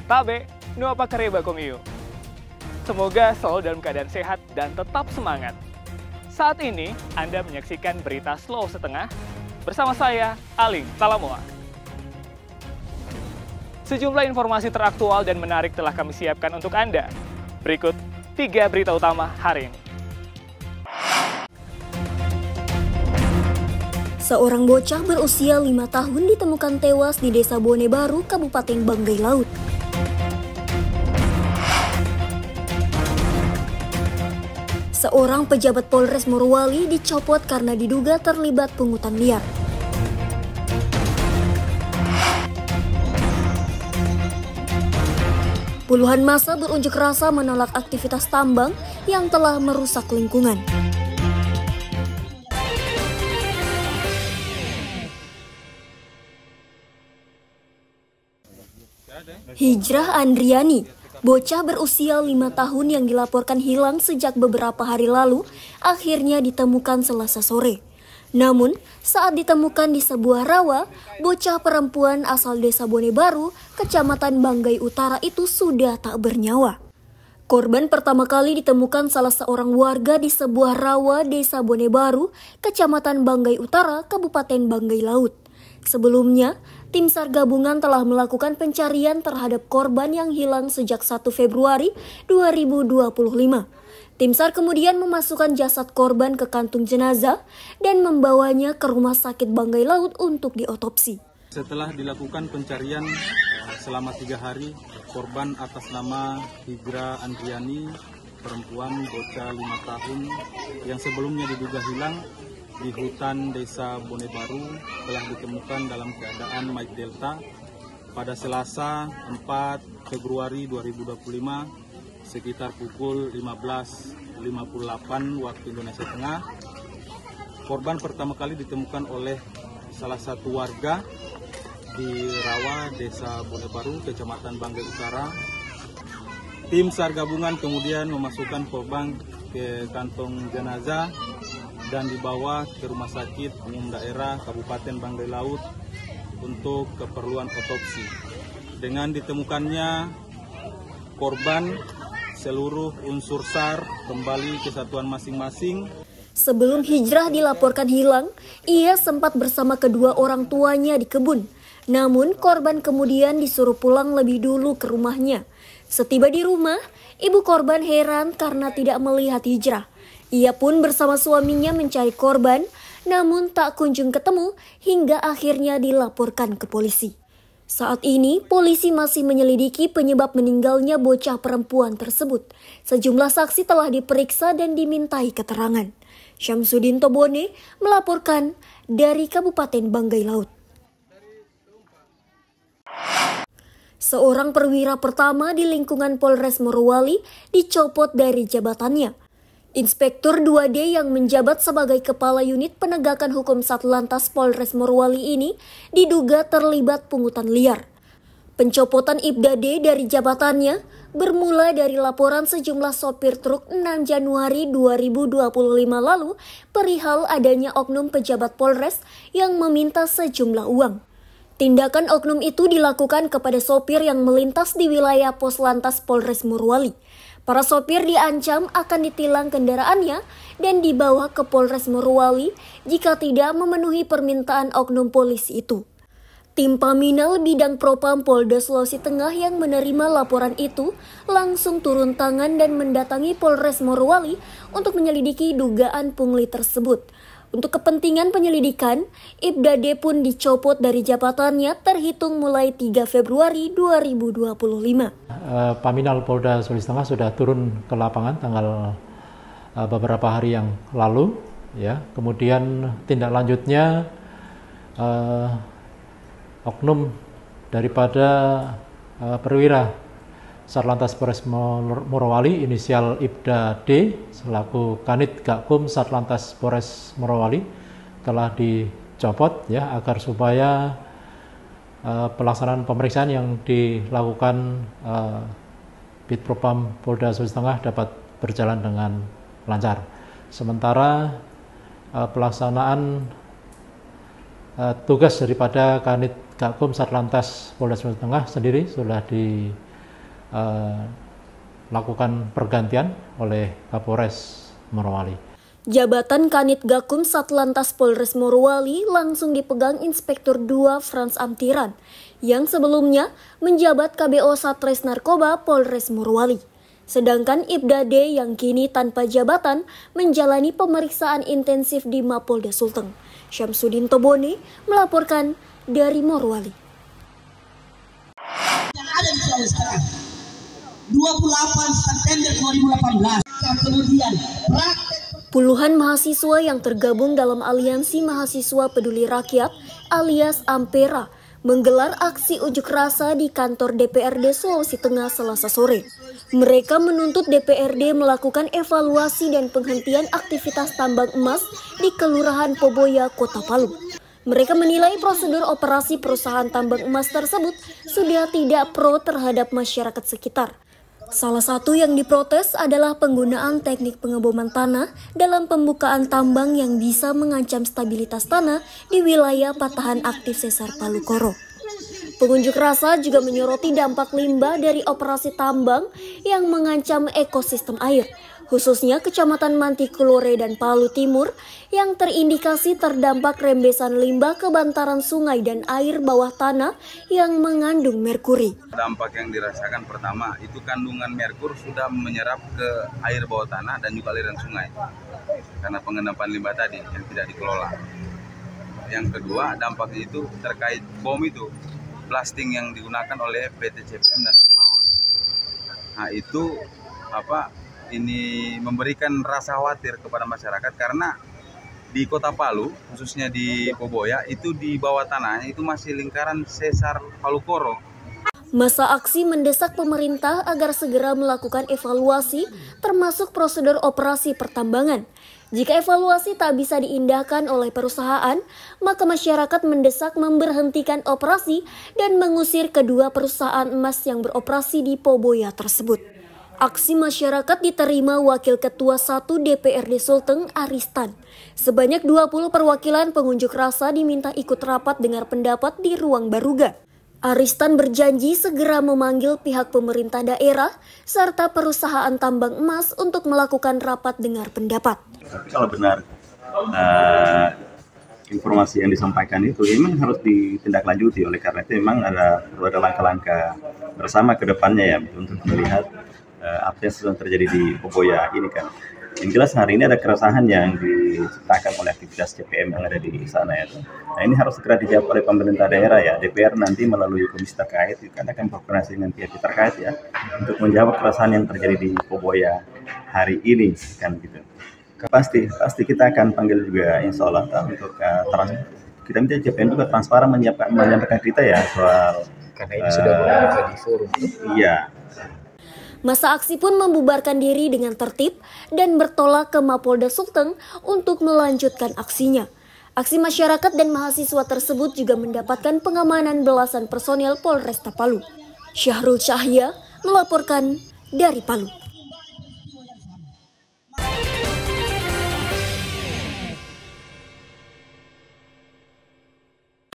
Tabe, nu apa kareba komiu. Semoga selalu dalam keadaan sehat dan tetap semangat. Saat ini, Anda menyaksikan berita Slow Setengah bersama saya, Aling Talamoa. Sejumlah informasi teraktual dan menarik telah kami siapkan untuk Anda. Berikut 3 berita utama hari ini. Seorang bocah berusia 5 tahun ditemukan tewas di Desa Bone Baru, Kabupaten Banggai Laut. Seorang pejabat Polres Morowali dicopot karena diduga terlibat pungutan liar. Puluhan massa berunjuk rasa menolak aktivitas tambang yang telah merusak lingkungan. Hijrah Andriani, bocah berusia 5 tahun yang dilaporkan hilang sejak beberapa hari lalu, akhirnya ditemukan Selasa sore. Namun, saat ditemukan di sebuah rawa, bocah perempuan asal Desa Bone Baru, Kecamatan Banggai Utara itu sudah tak bernyawa. Korban pertama kali ditemukan salah seorang warga di sebuah rawa Desa Bone Baru, Kecamatan Banggai Utara, Kabupaten Banggai Laut. Sebelumnya, tim SAR gabungan telah melakukan pencarian terhadap korban yang hilang sejak 1 Februari 2025. Tim SAR kemudian memasukkan jasad korban ke kantung jenazah dan membawanya ke Rumah Sakit Banggai Laut untuk diotopsi. Setelah dilakukan pencarian selama 3 hari, korban atas nama Hijrah Andriani, perempuan bocah 5 tahun yang sebelumnya diduga hilang di hutan Desa Bone Baru telah ditemukan dalam keadaan Mike Delta pada Selasa 4 Februari 2025 sekitar pukul 15.58 waktu Indonesia Tengah. Korban pertama kali ditemukan oleh salah satu warga di rawa Desa Bone Baru, Kecamatan Banggai Utara. Tim SAR gabungan kemudian memasukkan korban ke kantong jenazah dan dibawa ke Rumah Sakit Umum Daerah Kabupaten Banggai Laut untuk keperluan otopsi. Dengan ditemukannya korban, seluruh unsur SAR kembali ke satuan masing-masing. Sebelum Hijrah dilaporkan hilang, ia sempat bersama kedua orang tuanya di kebun. Namun korban kemudian disuruh pulang lebih dulu ke rumahnya. Setiba di rumah, ibu korban heran karena tidak melihat Hijrah. Ia pun bersama suaminya mencari korban, namun tak kunjung ketemu hingga akhirnya dilaporkan ke polisi. Saat ini, polisi masih menyelidiki penyebab meninggalnya bocah perempuan tersebut. Sejumlah saksi telah diperiksa dan dimintai keterangan. Syamsuddin Tobone melaporkan dari Kabupaten Banggai Laut. Seorang perwira pertama di lingkungan Polres Morowali dicopot dari jabatannya. Inspektur 2D yang menjabat sebagai Kepala Unit Penegakan Hukum Satlantas Polres Morowali ini diduga terlibat pungutan liar. Pencopotan Ibda D dari jabatannya bermula dari laporan sejumlah sopir truk 6 Januari 2025 lalu perihal adanya oknum pejabat Polres yang meminta sejumlah uang. Tindakan oknum itu dilakukan kepada sopir yang melintas di wilayah Poslantas Polres Morowali. Para sopir diancam akan ditilang kendaraannya dan dibawa ke Polres Morowali jika tidak memenuhi permintaan oknum polisi itu. Tim Paminal Bidang Propam Polda Sulawesi Tengah yang menerima laporan itu langsung turun tangan dan mendatangi Polres Morowali untuk menyelidiki dugaan pungli tersebut. Untuk kepentingan penyelidikan, Ibda D pun dicopot dari jabatannya terhitung mulai 3 Februari 2025. Paminal Polda Sulawesi Tengah sudah turun ke lapangan tanggal beberapa hari yang lalu, ya. Kemudian tindak lanjutnya oknum daripada perwira Satlantas Polres Morowali inisial Ibda D selaku Kanit Gakum Satlantas Polres Morowali telah dicopot, ya, agar supaya pelaksanaan pemeriksaan yang dilakukan Bitpropam Polda Sulawesi Tengah dapat berjalan dengan lancar. Sementara pelaksanaan tugas daripada Kanit Gakum Satlantas Polda Sulawesi Tengah sendiri sudah lakukan pergantian oleh Kapolres Morowali. Jabatan Kanit Gakum Satlantas Polres Morowali langsung dipegang Inspektur 2 Frans Amtiran, yang sebelumnya menjabat KBO Satres Narkoba Polres Morowali. Sedangkan Ibda D yang kini tanpa jabatan menjalani pemeriksaan intensif di Mapolda Sulteng. Syamsuddin Tobone melaporkan dari Morowali. Yang ada di Sulawesi Tengah, 28 September 2018, kemudian praktek. Puluhan mahasiswa yang tergabung dalam Aliansi Mahasiswa Peduli Rakyat alias Ampera menggelar aksi unjuk rasa di kantor DPRD Sulawesi Tengah Selasa sore. Mereka menuntut DPRD melakukan evaluasi dan penghentian aktivitas tambang emas di Kelurahan Poboya, Kota Palu. Mereka menilai prosedur operasi perusahaan tambang emas tersebut sudah tidak pro terhadap masyarakat sekitar. Salah satu yang diprotes adalah penggunaan teknik pengeboman tanah dalam pembukaan tambang yang bisa mengancam stabilitas tanah di wilayah patahan aktif sesar Palu Koro. Pengunjuk rasa juga menyoroti dampak limbah dari operasi tambang yang mengancam ekosistem air, khususnya Kecamatan Mantikulore dan Palu Timur yang terindikasi terdampak rembesan limbah ke bantaran sungai dan air bawah tanah yang mengandung merkuri. Dampak yang dirasakan pertama itu kandungan merkur sudah menyerap ke air bawah tanah dan juga aliran sungai karena pengendapan limbah tadi yang tidak dikelola. Yang kedua dampaknya itu terkait bom itu, blasting yang digunakan oleh PT CPM dan Mahon. Nah itu ini memberikan rasa khawatir kepada masyarakat karena di Kota Palu, khususnya di Poboya, itu di bawah tanahnya itu masih lingkaran sesar Palu Koro. Masa aksi mendesak pemerintah agar segera melakukan evaluasi termasuk prosedur operasi pertambangan. Jika evaluasi tak bisa diindahkan oleh perusahaan, maka masyarakat mendesak memberhentikan operasi dan mengusir kedua perusahaan emas yang beroperasi di Poboya tersebut. Aksi masyarakat diterima Wakil Ketua 1 DPRD Sulteng Aristan. Sebanyak 20 perwakilan pengunjuk rasa diminta ikut rapat dengar pendapat di Ruang Baruga. Aristan berjanji segera memanggil pihak pemerintah daerah serta perusahaan tambang emas untuk melakukan rapat dengar pendapat. Tapi kalau benar informasi yang disampaikan itu memang harus ditindaklanjuti, oleh karena itu memang perlu ada langkah-langkah bersama ke depannya ya untuk melihat apa yang sedang terjadi di Poboya ini kan. Yang jelas hari ini ada keresahan yang diciptakan oleh aktivitas CPM yang ada di sana ya. Nah ini harus segera dijawab oleh pemerintah daerah ya. DPR nanti melalui komisi terkait akan berkoordinasi dengan pihak terkait ya untuk menjawab keresahan yang terjadi di Poboya hari ini kan gitu. Pasti kita akan panggil juga insya Allah untuk kita minta CPM juga transparan menyampaikan kita ya soal karena ini sudah berada di forum. Iya. Masa aksi pun membubarkan diri dengan tertib dan bertolak ke Mapolda Sulteng untuk melanjutkan aksinya. Aksi masyarakat dan mahasiswa tersebut juga mendapatkan pengamanan belasan personel Polresta Palu. Syahrul Cahya melaporkan dari Palu.